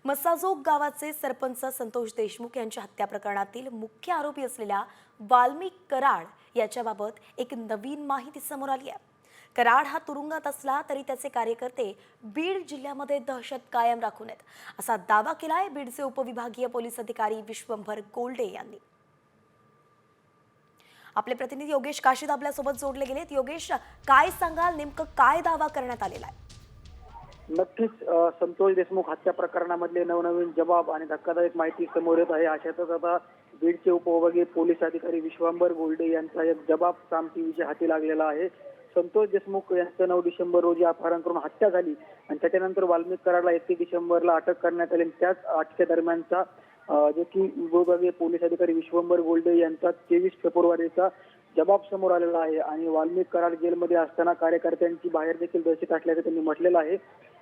मसाजोग गावाचे सरपंच संतोष देशमुख यांच्या हत्या प्रकरणातील मुख्य आरोपी असलेल्या वाल्मिक कराड याच्याबाबत एक नवीन माहिती समोर आली आहे। कराड हा तुरुंगात असला तरी त्याचे कार्यकर्ते बीड जिल्ह्यामध्ये दहशत कायम राखून आहेत, असा दावा केलाय बीडचे उपविभागीय पोलीस अधिकारी विश्वंभर गोल्डे यांनी। आपले प्रतिनिधी योगेश काशीद आपल्यासोबत जोडले गेलेत। योगेश, काय सांगाल, नेमकं काय दावा करण्यात आलेला आहे? नक्कीच संतोष देशमुख हत्या प्रकरणामधले नवनवीन जबाब आणि धक्कादायक माहिती समोर येत आहे। अशातच आता बीडचे उपविभागीय पोलीस अधिकारी विश्वंभर गोल्डे यांचा एक जबाब साम टीव्हीच्या हाती लागलेला आहे। संतोष देशमुख यांचं 9 डिसेंबर रोजी अपहरण करून हत्या झाली आणि त्याच्यानंतर वाल्मिक कराडला 31 डिसेंबरला अटक करण्यात आली। त्याच अटकेदरम्यानचा जे की विभागीय पोलीस अधिकारी विश्वंभर गोल्डे यांचा 23 फेब्रुवारीचा जबाब समोर आलेला आहे आणि वाल्मिक कराड जेलमध्ये असताना कार्यकर्त्यांची बाहेर देखील दहशत असल्याचं त्यांनी म्हटलेलं आहे।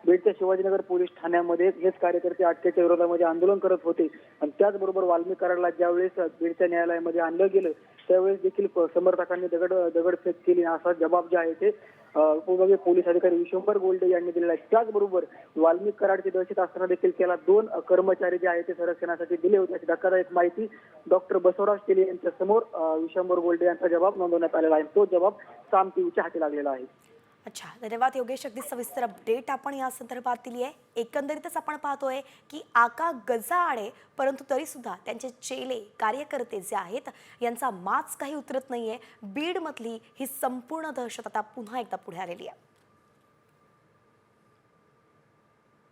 बीडच्या शिवाजीनगर पोलीस ठाण्यामध्ये हेच कार्यकर्ते अटकेच्या विरोधामध्ये आंदोलन करत होते आणि त्याचबरोबर वाल्मिक कराडला ज्यावेळेस बीडच्या न्यायालयामध्ये आणलं गेलं त्यावेळेस देखील समर्थकांनी दगडफेक केली, असा जबाब जे आहे ते उपविभागीय पोलीस अधिकारी विश्वंभर गोल्डे यांनी दिलेला आहे। त्याचबरोबर वाल्मिक कराडची दहशत असताना देखील त्याला 2 कर्मचारी जे आहेत ते संरक्षणासाठी दिले होते, अशी धक्कादायक माहिती डॉक्टर बसवराज तेली यांच्या समोर विश्वंभर गोल्डे यांचा जबाब नोंदवण्यात आलेला आहे। तो जबाब साम टीव्हीच्या हाती लागलेला आहे। अच्छा, धन्यवाद योगेश। अगदी सविस्तर अपडेट आपण या संदर्भात दिली आहे। एकंदरीतच आपण पाहतोय की आका गजाआडे, परंतु तरी सुद्धा त्यांचे चेले कार्यकर्ते जे आहेत यांचा माच काही उतरत नाहीये। बीडमधली ही संपूर्ण दहशत आता पुन्हा एकदा पुढे आलेली आहे।